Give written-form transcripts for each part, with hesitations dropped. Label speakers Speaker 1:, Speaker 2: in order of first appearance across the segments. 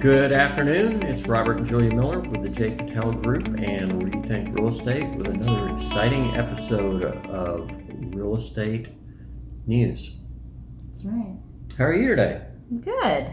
Speaker 1: Good afternoon. It's Robert and Julia Miller with the J. Patel Group and Rethink Real Estate with another exciting episode of Real Estate News.
Speaker 2: That's right.
Speaker 1: How are you today?
Speaker 2: Good.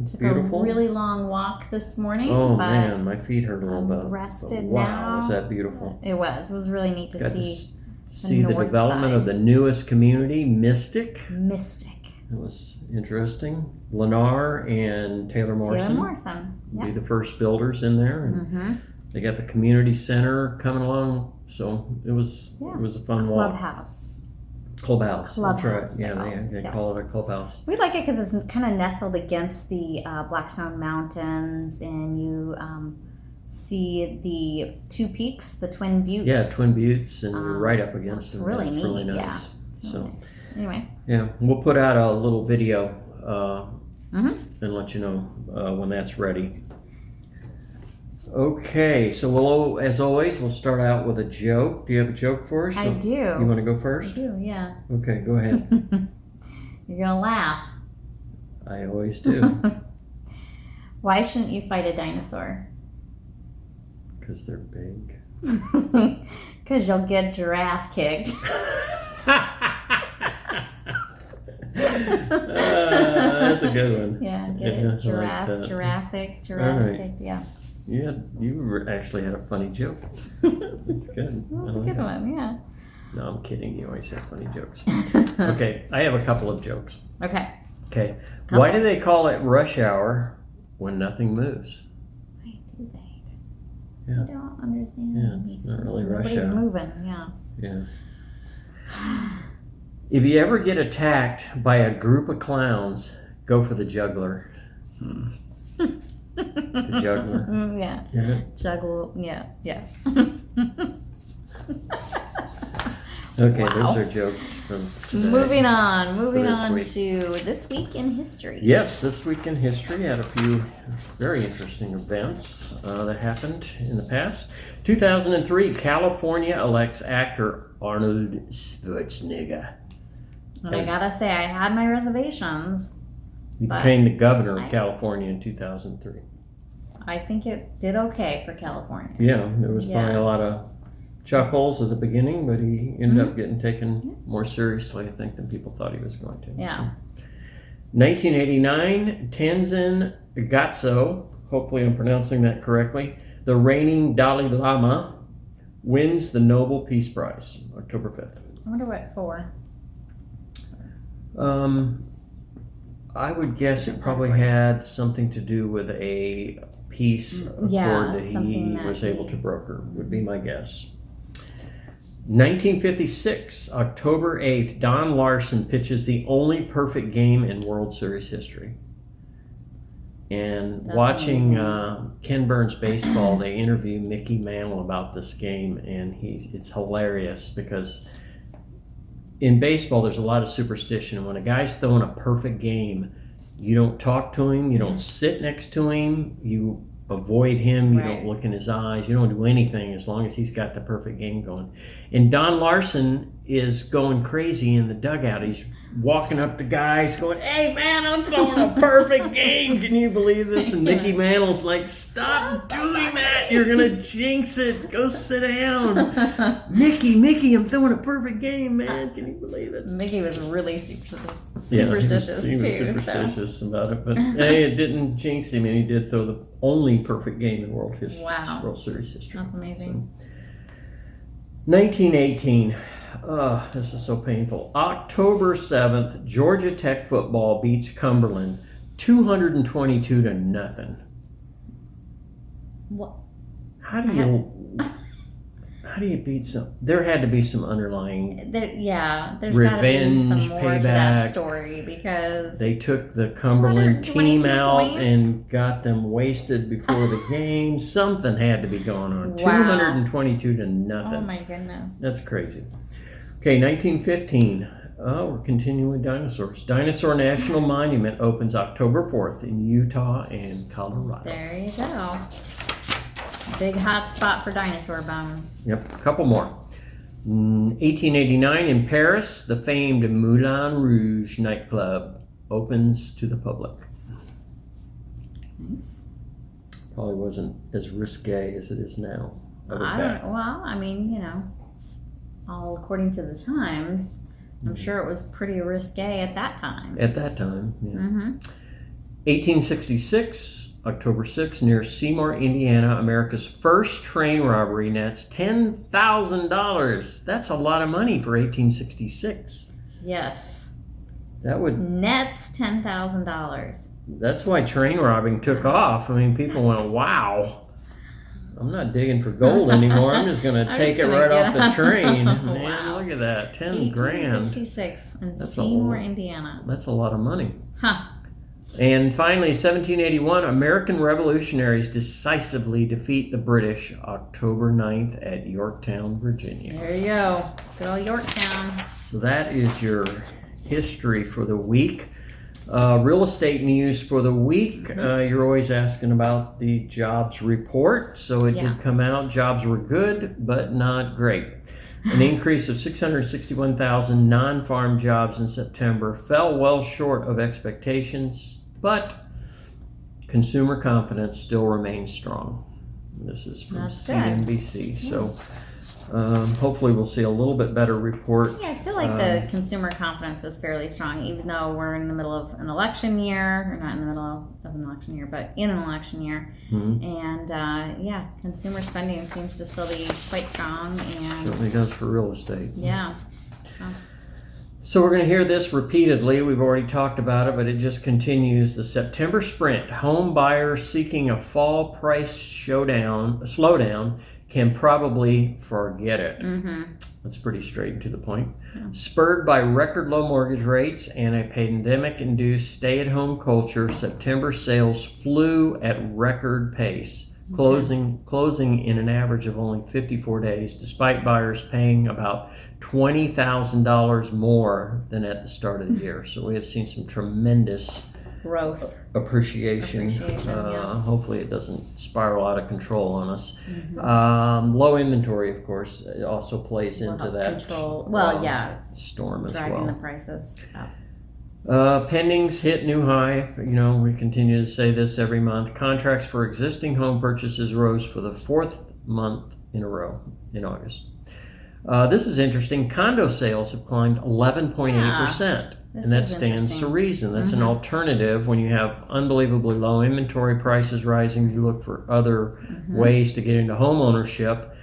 Speaker 1: It's
Speaker 2: Took
Speaker 1: beautiful.
Speaker 2: a really long walk this morning.
Speaker 1: Oh
Speaker 2: but
Speaker 1: man, my feet hurt a little bit.
Speaker 2: I'm rested
Speaker 1: wow,
Speaker 2: now.
Speaker 1: was that beautiful?
Speaker 2: It was really neat to
Speaker 1: Got
Speaker 2: see.
Speaker 1: to see the
Speaker 2: north
Speaker 1: development
Speaker 2: side.
Speaker 1: of the newest community, Mystic.
Speaker 2: Mystic.
Speaker 1: It was interesting. Lennar and Taylor Morrison.
Speaker 2: Taylor Morrison.
Speaker 1: Will be
Speaker 2: Yeah.
Speaker 1: the first builders in there, and they got the community center coming along. So it was a fun walk. Clubhouse. That's right. Yeah, they call it a clubhouse.
Speaker 2: We like it because it's kind of nestled against the Blackstone Mountains, and you see the two peaks, the Twin Buttes.
Speaker 1: Yeah, Twin Buttes, and you're right up against them.
Speaker 2: Really
Speaker 1: it's
Speaker 2: neat.
Speaker 1: really nice.
Speaker 2: Yeah.
Speaker 1: So
Speaker 2: nice. Anyway.
Speaker 1: Yeah, we'll put out a little video
Speaker 2: Mm-hmm.
Speaker 1: and let you know when that's ready. Okay, so as always, we'll start out with a joke. Do you have a joke for us?
Speaker 2: I do.
Speaker 1: You want to go first?
Speaker 2: I do, yeah.
Speaker 1: Okay, go ahead.
Speaker 2: You're going to laugh.
Speaker 1: I always do.
Speaker 2: Why shouldn't you fight a dinosaur?
Speaker 1: Because they're big.
Speaker 2: Because you'll get your ass kicked.
Speaker 1: That's a good one.
Speaker 2: Yeah, get it? Jurassic
Speaker 1: right.
Speaker 2: kicked, yeah.
Speaker 1: Yeah, you actually had a funny joke. That's good.
Speaker 2: That's a good one, yeah.
Speaker 1: No, I'm kidding. You always have funny jokes. Okay, I have a couple of jokes. Okay. Why do they call it rush hour when nothing moves?
Speaker 2: Why do they?
Speaker 1: Yeah.
Speaker 2: I don't understand.
Speaker 1: Yeah, it's not really rush hour.
Speaker 2: Nobody's moving, yeah.
Speaker 1: Yeah. If you ever get attacked by a group of clowns, go for the juggler. The juggler.
Speaker 2: Yeah.
Speaker 1: Get it?
Speaker 2: Juggle, yeah.
Speaker 1: Okay,
Speaker 2: Wow.
Speaker 1: those are jokes from today.
Speaker 2: Moving on
Speaker 1: week.
Speaker 2: to This Week in History.
Speaker 1: Yes, this week in history had a few very interesting events that happened in the past. 2003, California elects actor Arnold Schwarzenegger.
Speaker 2: And I gotta say, I had my reservations.
Speaker 1: He
Speaker 2: But
Speaker 1: became the governor of California in 2003.
Speaker 2: I think it did okay for California.
Speaker 1: Yeah, there was probably a lot of chuckles at the beginning, but he ended up getting taken more seriously, I think, than people thought he was going to.
Speaker 2: Yeah.
Speaker 1: So. 1989, Tenzin Gyatso, hopefully I'm pronouncing that correctly, the reigning Dalai Lama, wins the Nobel Peace Prize, October 5th.
Speaker 2: I wonder what for.
Speaker 1: I would guess it probably had something to do with a peace accord that he was able to broker, would be my guess. 1956, October 8th, Don Larson pitches the only perfect game in World Series history. And watching Ken Burns baseball, they interview Mickey Mantle about this game, and it's hilarious because in baseball there's a lot of superstition. And when a guy's throwing a perfect game, you don't talk to him, you don't sit next to him, you avoid him, you don't look in his eyes, you don't do anything as long as he's got the perfect game going. And Don Larson is going crazy in the dugout. He's walking up to guys going, "Hey man, I'm throwing a perfect game. Can you believe this?" And Mickey Mantle's like, "Stop doing that. You're going to jinx it. Go sit down." Mickey, I'm throwing a perfect game, man. Can you believe it?
Speaker 2: Mickey was really superstitious
Speaker 1: He was
Speaker 2: too.
Speaker 1: superstitious about it, but hey, it didn't jinx him, and he did throw the only perfect game in World Series history.
Speaker 2: That's amazing.
Speaker 1: So, 1918. This is so painful. October 7th, Georgia Tech football beats Cumberland 222-0.
Speaker 2: What?
Speaker 1: How do you beat some? There had to be some underlying
Speaker 2: there's
Speaker 1: revenge,
Speaker 2: got to be some more
Speaker 1: payback.
Speaker 2: to that story because
Speaker 1: They took the Cumberland team
Speaker 2: 222
Speaker 1: out
Speaker 2: points?
Speaker 1: and got them wasted before the game. Something had to be going on.
Speaker 2: Wow.
Speaker 1: 222-0.
Speaker 2: Oh my goodness.
Speaker 1: That's crazy. Okay, 1915. We're continuing with dinosaurs. Dinosaur National Monument opens October 4th in Utah and Colorado.
Speaker 2: There you go. Big hot spot for dinosaur bones.
Speaker 1: Yep, a couple more. 1889 in Paris, the famed Moulin Rouge nightclub opens to the public.
Speaker 2: Nice.
Speaker 1: Probably wasn't as risque as it is now.
Speaker 2: Well, I mean, it's all according to the times. I'm sure it was pretty risque at that time.
Speaker 1: At that time, yeah.
Speaker 2: Mm-hmm.
Speaker 1: 1866, October 6th, near Seymour, Indiana, America's first train robbery nets $10,000. That's a lot of money for 1866.
Speaker 2: Yes.
Speaker 1: That would
Speaker 2: nets $10,000.
Speaker 1: That's why train robbing took off. I mean, people went, "Wow, I'm not digging for gold anymore. I'm just going to take it right off the train." Man,
Speaker 2: Wow.
Speaker 1: look at that, 10 grand.
Speaker 2: 1866 in Seymour, Indiana.
Speaker 1: That's a lot of money.
Speaker 2: Huh.
Speaker 1: And finally, 1781, American revolutionaries decisively defeat the British October 9th at Yorktown, Virginia.
Speaker 2: There you go. Good old Yorktown.
Speaker 1: So that is your history for the week. Real estate news for the week. You're always asking about the jobs report. So it did come out. Jobs were good, but not great. An increase of 661,000 non-farm jobs in September fell well short of expectations, but consumer confidence still remains strong. This is from CNBC. So hopefully we'll see a little bit better report.
Speaker 2: Yeah, I feel like the consumer confidence is fairly strong, even though we're in the middle of an election year, or not in the middle of an election year, but in an election year.
Speaker 1: Mm-hmm.
Speaker 2: And consumer spending seems to still be quite strong. And
Speaker 1: certainly does for real estate.
Speaker 2: Yeah.
Speaker 1: So we're going to hear this repeatedly. We've already talked about it, but it just continues. The September sprint, home buyers seeking a fall price slowdown can probably forget it.
Speaker 2: Mm-hmm.
Speaker 1: That's pretty straight and to the point. Yeah. Spurred by record low mortgage rates and a pandemic-induced stay-at-home culture, September sales flew at record pace, closing in an average of only 54 days, despite buyers paying about $20,000 more than at the start of the year. So we have seen some tremendous
Speaker 2: growth,
Speaker 1: appreciation. Hopefully it doesn't spiral out of control on us.
Speaker 2: Mm-hmm.
Speaker 1: Low inventory, of course, also plays into that
Speaker 2: storm as well. Driving the prices up.
Speaker 1: Pendings hit new high. We continue to say this every month. Contracts for existing home purchases rose for the fourth month in a row in August. This is interesting. Condo sales have climbed 11.8%. And that stands to reason. That's an alternative. When you have unbelievably low inventory, prices rising, you look for other ways to get into home ownership.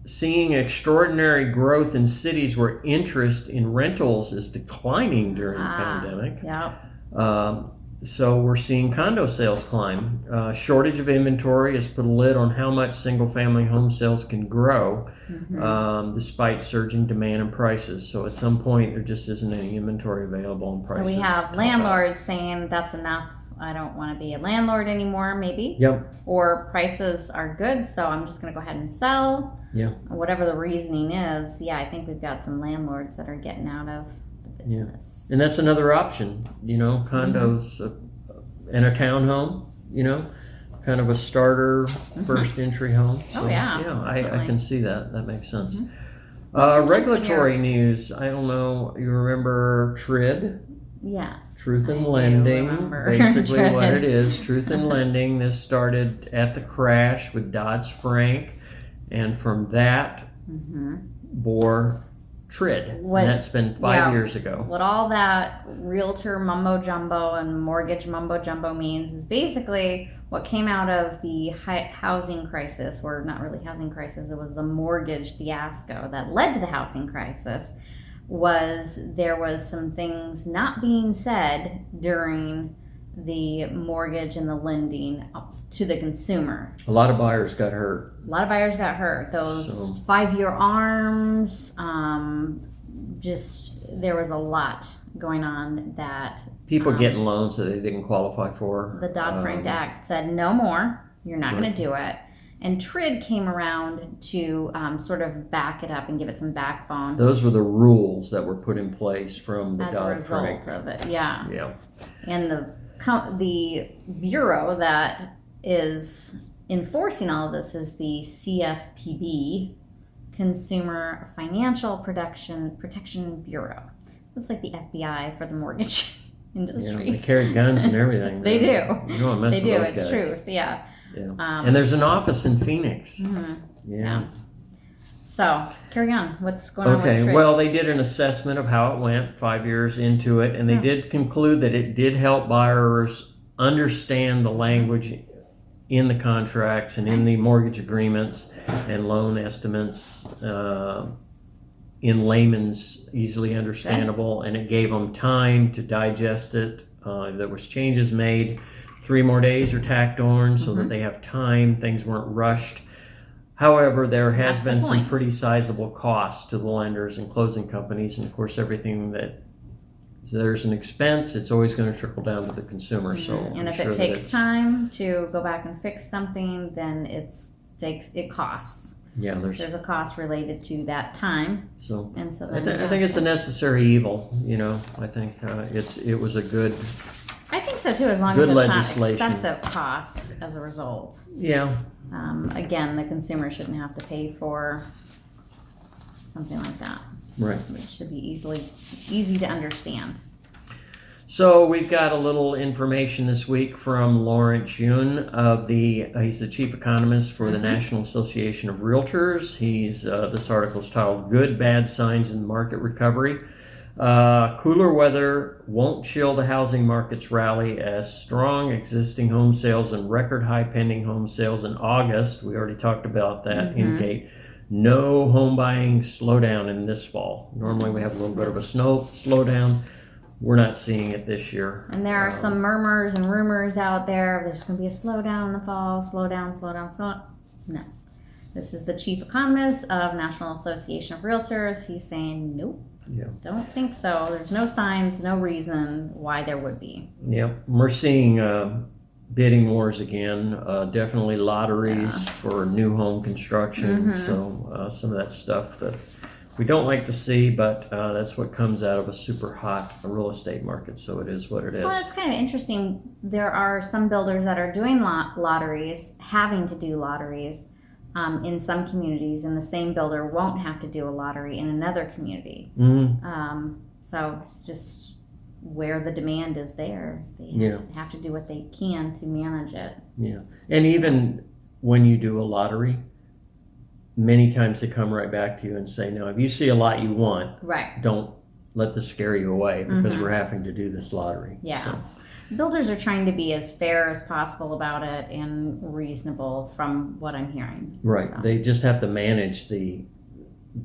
Speaker 1: Seeing extraordinary growth in cities where interest in rentals is declining during the pandemic. So we're seeing condo sales climb. Shortage of inventory has put a lid on how much single-family home sales can grow, despite surging demand and prices. So at some point, there just isn't any inventory available, and prices.
Speaker 2: So we have landlords saying that's enough. I don't want to be a landlord anymore, maybe.
Speaker 1: Yep.
Speaker 2: Or prices are good, so I'm just going to go ahead and sell.
Speaker 1: Yeah.
Speaker 2: Whatever the reasoning is, I think we've got some landlords that are getting out of the business.
Speaker 1: Yeah. And that's another option, condos and a townhome, kind of a starter first entry home. So, I can see that. That makes sense. Regulatory news. I don't know. You remember TRID?
Speaker 2: Yes.
Speaker 1: Truth in Lending. Basically what it is. Truth in Lending. This started at the crash with Dodd-Frank. And from that bore TRID. And that's been 5 years ago.
Speaker 2: What all that realtor mumbo jumbo and mortgage mumbo jumbo means is basically what came out of the housing crisis, or not really housing crisis, it was the mortgage fiasco that led to the housing crisis. There was some things not being said during the mortgage and the lending to the consumer.
Speaker 1: A lot of buyers got hurt.
Speaker 2: Those 5-year ARMs, there was a lot going on that...
Speaker 1: People getting loans that they didn't qualify for.
Speaker 2: The Dodd-Frank Act said, no more, you're not going to do it. And TRID came around to sort of back it up and give it some backbone.
Speaker 1: Those were the rules that were put in place from the Dodd-Frank.
Speaker 2: As a result of it, yeah. And the bureau that is enforcing all of this is the CFPB, Consumer Financial Protection Bureau. It's like the FBI for the mortgage industry.
Speaker 1: They carry guns and everything.
Speaker 2: They do.
Speaker 1: You don't mess
Speaker 2: They
Speaker 1: with
Speaker 2: do.
Speaker 1: those
Speaker 2: It's
Speaker 1: guys.
Speaker 2: truth. Yeah.
Speaker 1: Yeah. And there's an office in Phoenix. Yeah.
Speaker 2: So carry on. What's going on with the
Speaker 1: Okay.
Speaker 2: trade?
Speaker 1: Well, they did an assessment of how it went 5 years into it, and they did conclude that it did help buyers understand the language in the contracts and in the mortgage agreements and loan estimates in layman's easily understandable, and it gave them time to digest it. There was changes made. 3 more days are tacked on so that they have time. Things weren't rushed. However, there has been some pretty sizable costs to the lenders and closing companies, and of course, everything that there's an expense, it's always going to trickle down to the consumer. So,
Speaker 2: and if it takes time to go back and fix something, then it costs.
Speaker 1: Yeah,
Speaker 2: there's a cost related to that time.
Speaker 1: So,
Speaker 2: and so
Speaker 1: I think it's a necessary evil. I think it was a good.
Speaker 2: I think so too, as long as it's not excessive cost as a result.
Speaker 1: Yeah.
Speaker 2: Again, the consumer shouldn't have to pay for something like that.
Speaker 1: Right.
Speaker 2: It should be easy to understand.
Speaker 1: So we've got a little information this week from Lawrence Yun he's the chief economist for the National Association of Realtors. This article is titled "Good Bad Signs in Market Recovery." Cooler weather won't chill the housing market's rally as strong existing home sales and record high pending home sales in August. We already talked about that indicate no home buying slowdown in this fall. Normally we have a little bit of a slowdown. We're not seeing it this year.
Speaker 2: And there are some murmurs and rumors out there. There's going to be a slowdown in the fall. Slowdown. No. This is the chief economist of National Association of Realtors. He's saying nope.
Speaker 1: Yeah.
Speaker 2: Don't think so. There's no signs, no reason why there would be.
Speaker 1: Yep. We're seeing bidding wars again. Definitely lotteries for new home construction. So some of that stuff that we don't like to see, but that's what comes out of a super hot real estate market. So it is what it is.
Speaker 2: Well, it's kind of interesting. There are some builders that are doing lotteries, having to do lotteries. In some communities, and the same builder won't have to do a lottery in another community. So it's just where the demand is there. They have to do what they can to manage it. Yeah.
Speaker 1: And even when you do a lottery, many times they come right back to you and say, no, if you see a lot you want, don't let this scare you away because we're having to do this lottery.
Speaker 2: Yeah. So. Builders are trying to be as fair as possible about it and reasonable from what I'm hearing.
Speaker 1: Right. So. They just have to manage the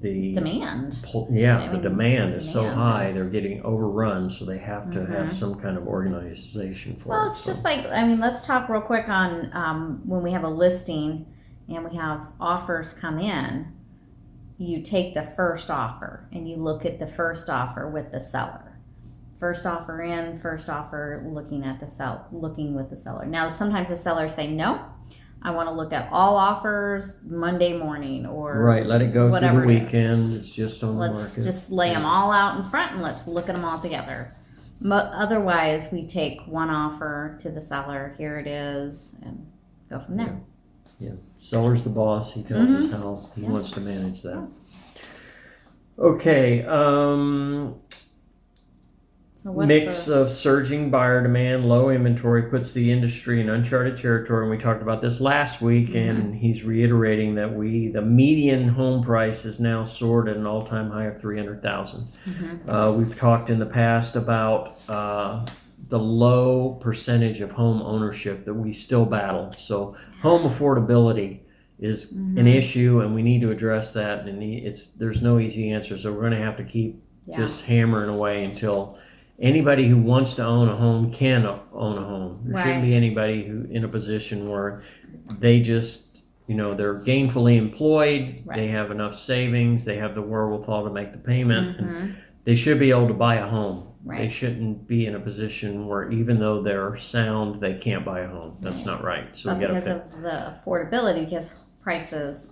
Speaker 2: demand.
Speaker 1: The demand is so high, they're getting overrun, so they have to have some kind of organization for it.
Speaker 2: Well, it's just like, let's talk real quick on when we have a listing and we have offers come in, you take the first offer and you look at the first offer with the seller. First offer in, first offer looking with the seller. Now, sometimes the sellers say, no, I want to look at all offers Monday morning or
Speaker 1: let it go through the weekend. It's just on the market.
Speaker 2: Let's just lay them all out in front and let's look at them all together. Otherwise, we take one offer to the seller. Here it is, and go from there.
Speaker 1: Yeah. Seller's the boss. He tells us how he wants to manage that. Okay. Mix of surging buyer demand, low inventory puts the industry in uncharted territory, and we talked about this last week, and he's reiterating that the median home price is now soared at an all-time high of $300,000. We've talked in the past about the low percentage of home ownership that we still battle. So home affordability is an issue, and we need to address that, and there's no easy answer, so we're going to have to keep just hammering away until anybody who wants to own a home can own a home. There shouldn't be anybody who in a position where they just, they're gainfully employed, they have enough savings, they have the wherewithal to make the payment, and they should be able to buy a home. They shouldn't be in a position where even though they're sound, they can't buy a home. That's not right. So we got to
Speaker 2: because of the affordability, because prices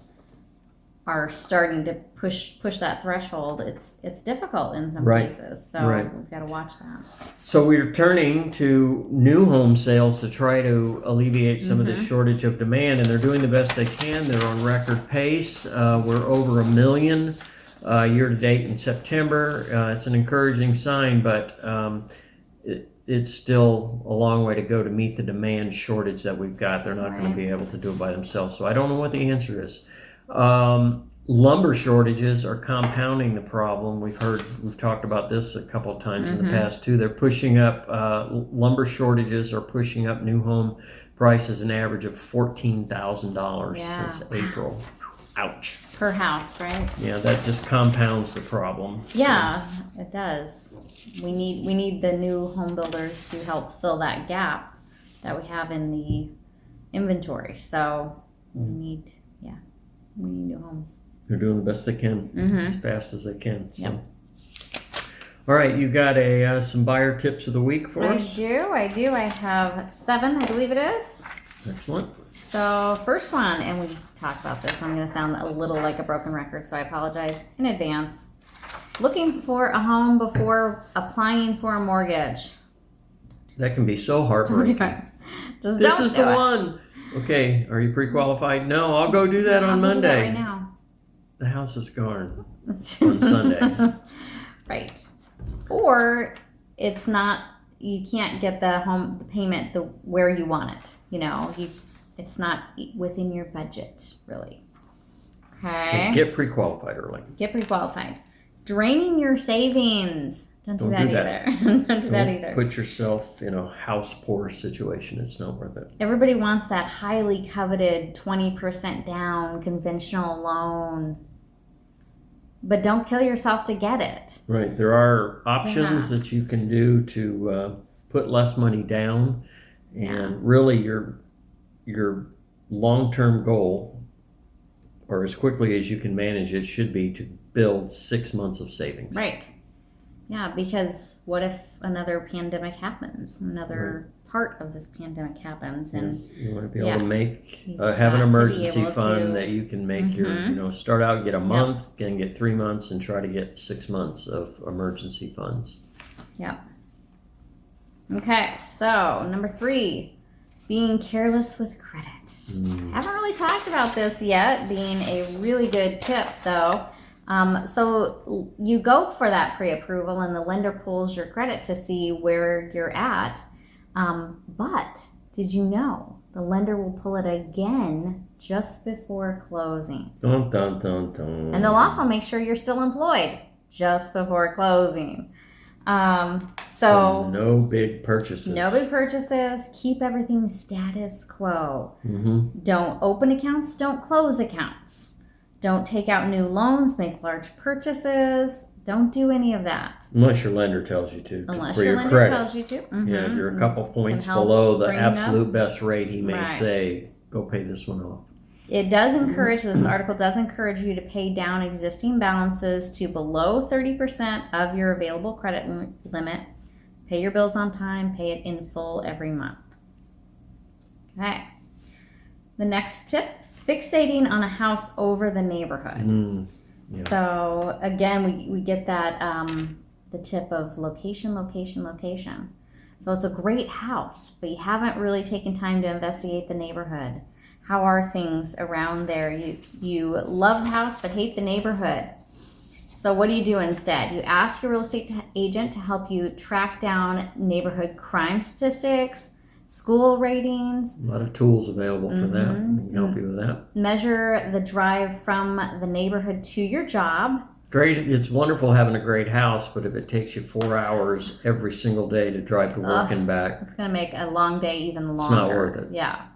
Speaker 2: are starting to push that threshold, it's difficult in some cases. So we've got to watch that.
Speaker 1: So we're turning to new home sales to try to alleviate some of this shortage of demand, and they're doing the best they can. They're on record pace. We're over 1 million year to date in September. It's an encouraging sign, but it's still a long way to go to meet the demand shortage that we've got. They're not going to be able to do it by themselves. So I don't know what the answer is. Lumber shortages are compounding the problem. We've talked about this a couple of times in the past too. They're pushing up, lumber shortages are pushing up new home prices an average of $14,000 since April. Ouch.
Speaker 2: Per house, right?
Speaker 1: Yeah, that just compounds the problem.
Speaker 2: Yeah, it does. We need the new home builders to help fill that gap that we have in the inventory. So we need new homes.
Speaker 1: They're doing the best they can, as fast as they can. So.
Speaker 2: Yep.
Speaker 1: All right, you got some buyer tips of the week for us?
Speaker 2: I do. I have 7, I believe it is.
Speaker 1: Excellent.
Speaker 2: So first one, and we talked about this. I'm going to sound a little like a broken record, so I apologize in advance. Looking for a home before applying for a mortgage.
Speaker 1: That can be so heartbreaking. This is the one. Okay, are you pre-qualified? No, I'll go do that on Monday.
Speaker 2: Do that right now.
Speaker 1: The house is gone on Sunday.
Speaker 2: Right. Or it's not. You can't get the payment where you want it. It's not within your budget, really. Okay.
Speaker 1: So get pre-qualified early.
Speaker 2: Get pre-qualified. Draining your savings. Don't do that either. Don't do that either.
Speaker 1: Put yourself in a house poor situation. It's not worth it.
Speaker 2: Everybody wants that highly coveted 20% down conventional loan. But don't kill yourself to get it.
Speaker 1: Right. There are options that you can do to put less money down. And really your long-term goal, or as quickly as you can manage it, should be to build 6 months of savings.
Speaker 2: Right. Yeah, because what if another pandemic happens? Another part of this pandemic happens, and
Speaker 1: you want to be able to make have an emergency fund that you can make your start out, get a month, then get 3 months, and try to get 6 months of emergency funds.
Speaker 2: Yep. Okay, so number 3, being careless with credit. Haven't really talked about this yet, being a really good tip though. So you go for that pre-approval and the lender pulls your credit to see where you're at. But did you know the lender will pull it again just before closing?
Speaker 1: Dun, dun, dun, dun.
Speaker 2: And they'll also make sure you're still employed just before closing. So
Speaker 1: no big purchases.
Speaker 2: No big purchases. Keep everything status quo. Don't open accounts. Don't close accounts. Don't take out new loans, make large purchases. Don't do any of that.
Speaker 1: Unless your lender tells you to.
Speaker 2: Unless
Speaker 1: for
Speaker 2: your
Speaker 1: your
Speaker 2: lender
Speaker 1: credit.
Speaker 2: tells you to.
Speaker 1: Yeah, if you're a couple points below the absolute best rate, he may
Speaker 2: Right.
Speaker 1: say, go pay this one off.
Speaker 2: It does encourage, this article does encourage you to pay down existing balances to below 30% of your available credit limit. Pay your bills on time, pay it in full every month. Okay. The next tip, fixating on a house over the neighborhood.
Speaker 1: Yeah.
Speaker 2: So again, we get that, the tip of location, location, location. So it's a great house, but you haven't really taken time to investigate the neighborhood. How are things around there? You love the house but hate the neighborhood. So what do you do instead? You ask your real estate agent to help you track down neighborhood crime statistics, school ratings.
Speaker 1: A lot of tools available for that. We can help you with that.
Speaker 2: Measure the drive from the neighborhood to your job.
Speaker 1: Great. It's wonderful having a great house, but if it takes you 4 hours every single day to drive to work and back,
Speaker 2: it's going to make a long day even longer.
Speaker 1: It's not worth it.
Speaker 2: Yeah.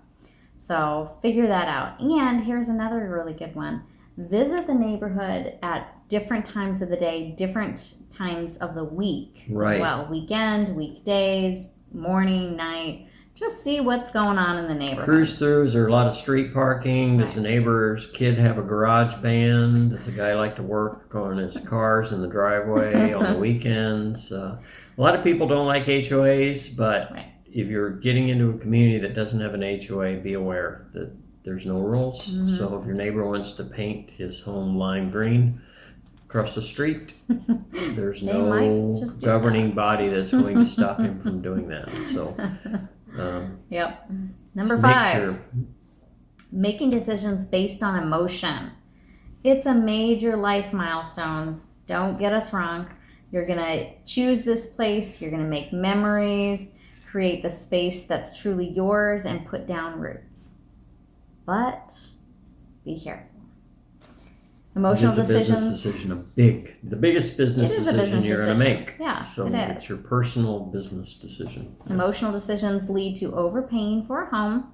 Speaker 2: So figure that out. And here's another really good one. Visit the neighborhood at different times of the day, different times of the week as well. Weekend, weekdays, morning, night. Just see what's going on in the neighborhood.
Speaker 1: Cruise through. Is there a lot of street parking? Does the neighbor's kid have a garage band? Does the guy like to work on his cars in the driveway on the weekends? A lot of people don't like HOAs, but if you're getting into a community that doesn't have an HOA, be aware that there's no rules. So if your neighbor wants to paint his home lime green across the street, there's no governing body that's going to stop him from doing that. So,
Speaker 2: Number 5, making decisions based on emotion. It's a major life milestone. Don't get us wrong. You're going to choose this place. You're going to make memories, create the space that's truly yours, and put down roots. But be careful. Emotional decisions.
Speaker 1: Business decision, the biggest business decision you're going to make.
Speaker 2: Yeah,
Speaker 1: so
Speaker 2: it is.
Speaker 1: It's your personal business decision.
Speaker 2: Emotional decisions lead to overpaying for a home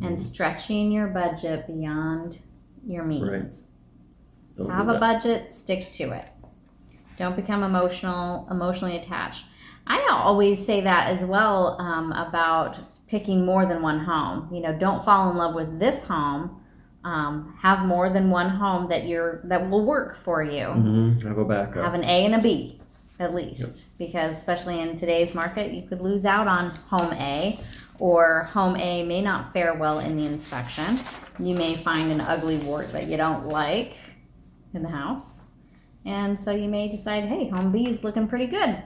Speaker 2: and stretching your budget beyond your means.
Speaker 1: Right.
Speaker 2: Have a budget, stick to it. Don't become emotionally attached. I always say that as well about picking more than one home. Don't fall in love with this home. Have more than one home that will work for you.
Speaker 1: I'll go back up.
Speaker 2: Have an A and a B at least, because especially in today's market, you could lose out on home A, or home A may not fare well in the inspection. You may find an ugly wart that you don't like in the house, and so you may decide, hey, home B is looking pretty good.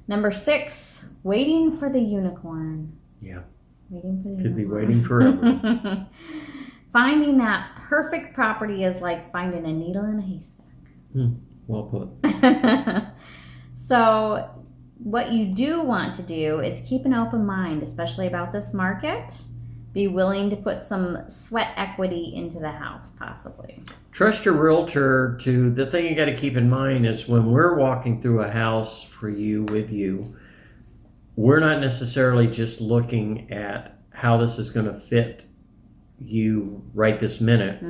Speaker 2: Number 6, waiting for the unicorn.
Speaker 1: Yeah.
Speaker 2: Waiting for the
Speaker 1: Could
Speaker 2: unicorn.
Speaker 1: be waiting forever.
Speaker 2: Finding that perfect property is like finding a needle in a haystack.
Speaker 1: Well put.
Speaker 2: So what you do want to do is keep an open mind, especially about this market. Be willing to put some sweat equity into the house, possibly.
Speaker 1: Trust your realtor to, the thing you got to keep in mind is when we're walking through a house for you, with you, we're not necessarily just looking at how this is going to fit you right this minute.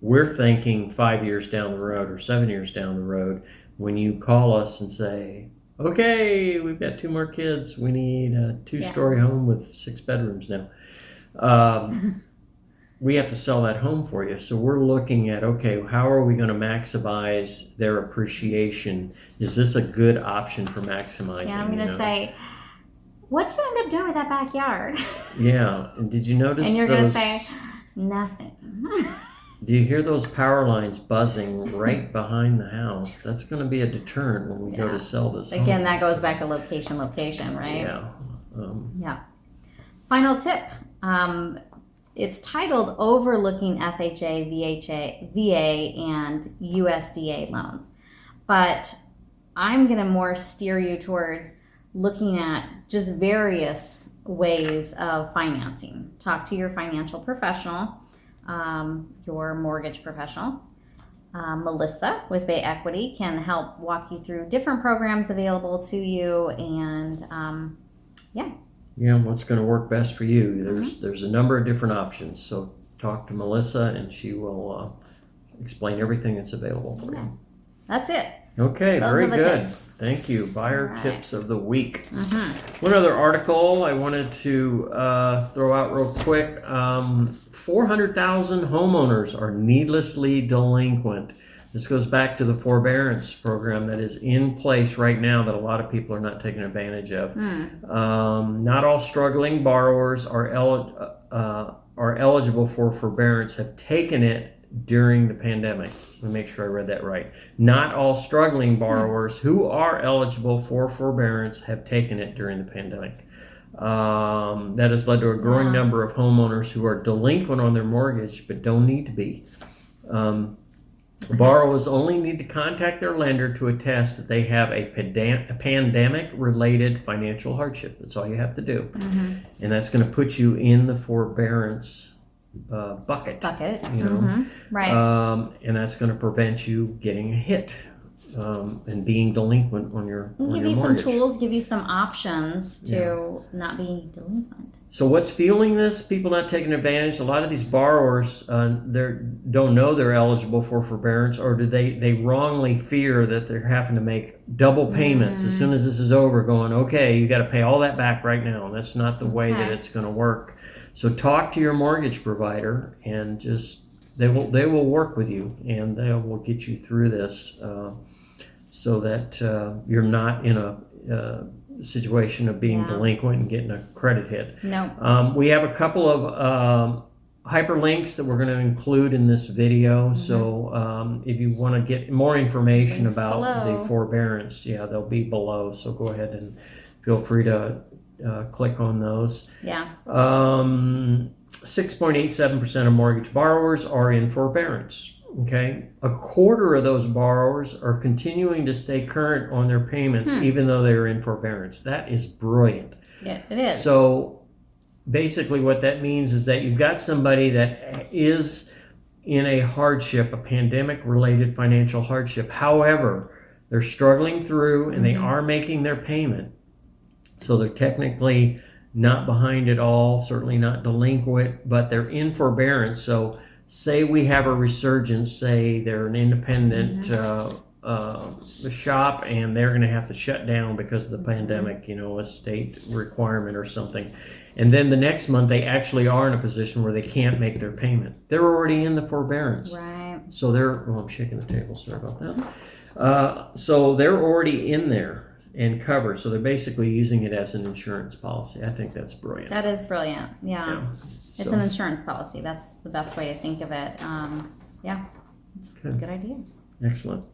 Speaker 1: We're thinking 5 years down the road or 7 years down the road when you call us and say, okay, we've got 2 more kids. We need a 2-story home with 6 bedrooms now. We have to sell that home for you. So we're looking at, okay, how are we going to maximize their appreciation? Is this a good option for maximizing?
Speaker 2: Yeah, I'm going to say, what'd you end up doing with that backyard?
Speaker 1: Yeah, and did you notice
Speaker 2: and you're going to say, nothing.
Speaker 1: Do you hear those power lines buzzing right behind the house? That's going to be a deterrent when we go to sell this home.
Speaker 2: Again, that goes back to location, right?
Speaker 1: Yeah.
Speaker 2: Yeah. Final tip. It's titled Overlooking FHA, VA, and USDA loans. But I'm going to more steer you towards looking at just various ways of financing. Talk to your financial professional, your mortgage professional. Melissa with Bay Equity can help walk you through different programs available to you, and
Speaker 1: what's going to work best for you. There's a number of different options. So talk to Melissa and she will explain everything that's available for you.
Speaker 2: That's it.
Speaker 1: Okay,
Speaker 2: Those
Speaker 1: very
Speaker 2: are the
Speaker 1: good.
Speaker 2: tips.
Speaker 1: Thank you. Buyer tips of the week.
Speaker 2: Mm-hmm.
Speaker 1: One other article I wanted to throw out real quick. 400,000 homeowners are needlessly delinquent. This goes back to the forbearance program that is in place right now that a lot of people are not taking advantage of. Not all struggling borrowers are eligible for forbearance have taken it during the pandemic. Let me make sure I read that right. Not all struggling borrowers who are eligible for forbearance have taken it during the pandemic. That has led to a growing number of homeowners who are delinquent on their mortgage but don't need to be. Borrowers only need to contact their lender to attest that they have a pandemic-related financial hardship. That's all you have to do. And that's going to put you in the forbearance bucket. You know?
Speaker 2: Right.
Speaker 1: And that's going to prevent you getting a hit and being delinquent on your
Speaker 2: Give you
Speaker 1: mortgage.
Speaker 2: some tools, give you some options to not be delinquent.
Speaker 1: So what's fueling this? People not taking advantage. A lot of these borrowers don't know they're eligible for forbearance, or do they wrongly fear that they're having to make double payments as soon as this is over, going, okay, you got to pay all that back right now. And that's not the way that it's going to work. So talk to your mortgage provider and just they will work with you and they will get you through this so that you're not in a situation of being delinquent and getting a credit hit.
Speaker 2: No.
Speaker 1: We have a couple of hyperlinks that we're going to include in this video. So if you want to get more information about the forbearance, they'll be below. So go ahead and feel free to click on those. 6.87% of mortgage borrowers are in forbearance. Okay, a quarter of those borrowers are continuing to stay current on their payments even though they're in forbearance. That is brilliant.
Speaker 2: Yeah, it is.
Speaker 1: So basically what that means is that you've got somebody that is in a hardship, a pandemic-related financial hardship. However, they're struggling through and they are making their payment. So they're technically not behind at all, certainly not delinquent, but they're in forbearance. So say we have a resurgence, say they're an independent shop and they're going to have to shut down because of the pandemic, a state requirement or something. And then the next month they actually are in a position where they can't make their payment. They're already in the forbearance.
Speaker 2: Right.
Speaker 1: So I'm shaking the table, sorry about that. So they're already in there and covered. So they're basically using it as an insurance policy. I think that's brilliant.
Speaker 2: That is brilliant. Yeah.
Speaker 1: So,
Speaker 2: it's an insurance policy. That's the best way to think of it. It's a good idea.
Speaker 1: Excellent.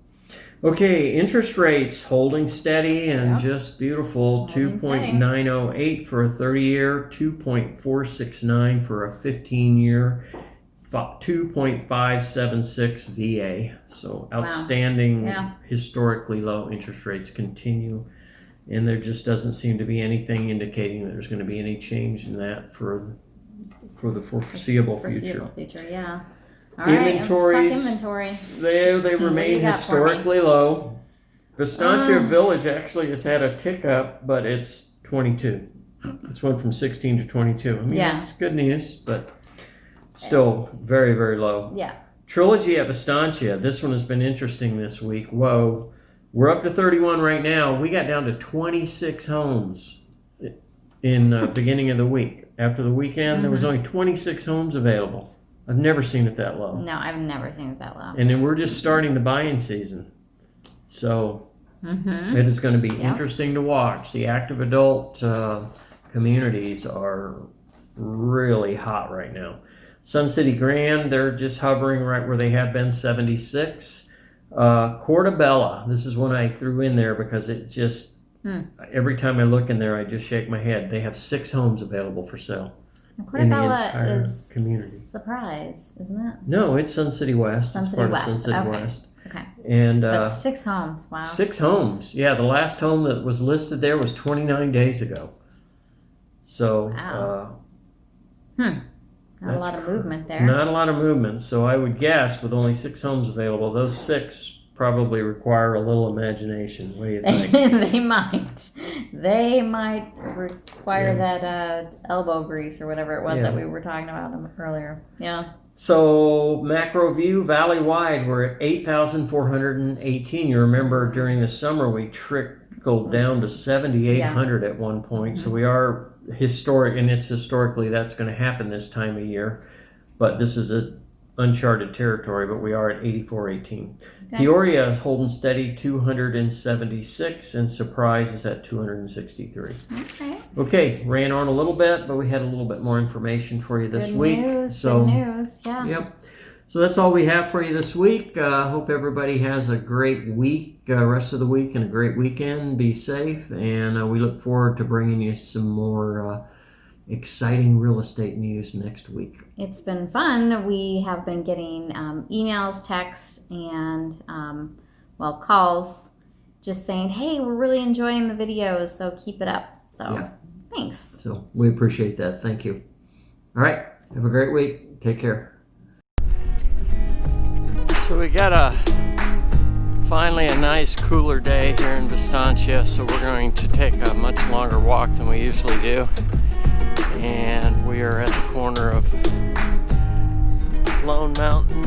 Speaker 1: Okay, interest rates holding steady and
Speaker 2: Yep.
Speaker 1: just beautiful.
Speaker 2: Holding
Speaker 1: 2.908 for a 30-year, 2.469 for a 15-year, 2.576 VA. So outstanding, historically low interest rates continue, and there just doesn't seem to be anything indicating that there's going to be any change in that for the foreseeable future.
Speaker 2: Yeah. All right,
Speaker 1: Inventories,
Speaker 2: let's talk inventory.
Speaker 1: They remain historically low. Vistancia Village actually has had a tick up, but it's 22. It's went from 16 to 22. I mean, that's good news, but still very, very low.
Speaker 2: Yeah.
Speaker 1: Trilogy at Vistancia. This one has been interesting this week. Whoa. We're up to 31 right now. We got down to 26 homes in the beginning of the week. After the weekend, there was only 26 homes available. I've never seen it that low.
Speaker 2: No, I've never seen it that low.
Speaker 1: And then we're just starting the buying season. So it is going to be interesting to watch. The active adult communities are really hot right now. Sun City Grand, they're just hovering right where they have been, 76. Cortabella, this is one I threw in there because it just, every time I look in there, I just shake my head. They have 6 homes available for sale.
Speaker 2: Cortabella is
Speaker 1: community.
Speaker 2: Surprise, isn't it?
Speaker 1: No, it's Sun City West.
Speaker 2: Sun
Speaker 1: it's
Speaker 2: City
Speaker 1: part
Speaker 2: West.
Speaker 1: of Sun City
Speaker 2: Okay.
Speaker 1: West.
Speaker 2: Okay.
Speaker 1: And
Speaker 2: But 6 homes. Wow.
Speaker 1: 6 homes. Yeah, the last home that was listed there was 29 days ago. So,
Speaker 2: Not a lot of movement there.
Speaker 1: Not a lot of movement. So I would guess with only 6 homes available, those 6 probably require a little imagination. What do you think?
Speaker 2: They might require that elbow grease or whatever it was that we were talking about earlier. Yeah.
Speaker 1: So macro view, valley-wide, we're at 8,418. You remember during the summer we trickled down to 7,800 at one point. So we are historic, and it's historically that's going to happen this time of year. But this is a uncharted territory, but we are at 8,418. Okay. Peoria is holding steady, 276, and Surprise is at 263. Okay, ran on a little bit, but we had a little bit more information for you this week.
Speaker 2: Good news, yeah.
Speaker 1: Yep. So that's all we have for you this week. Hope everybody has a great week, rest of the week, and a great weekend. Be safe, and we look forward to bringing you some more exciting real estate news next week.
Speaker 2: It's been fun. We have been getting emails, texts, and calls just saying, hey, we're really enjoying the videos, so keep it up. So thanks. So
Speaker 1: we appreciate that. Thank you. All right. Have a great week. Take care. So we got finally a nice cooler day here in Vistancia, so we're going to take a much longer walk than we usually do. And we are at the corner of Lone Mountain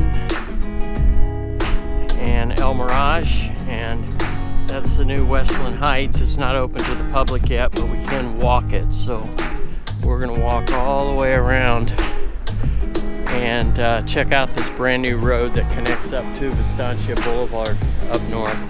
Speaker 1: and El Mirage, and that's the new Westland Heights. It's not open to the public yet, but we can walk it. So we're gonna walk all the way around and check out this brand new road that connects up to Vistancia Boulevard up north.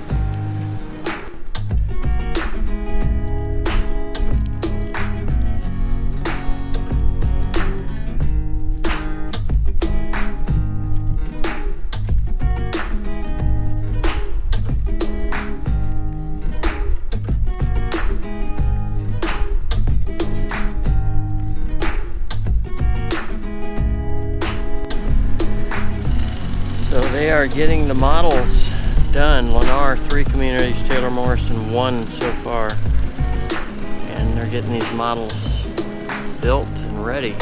Speaker 1: They are are getting the models done. Lennar, 3 communities, Taylor Morrison, 1 so far. And they're getting these models built and ready.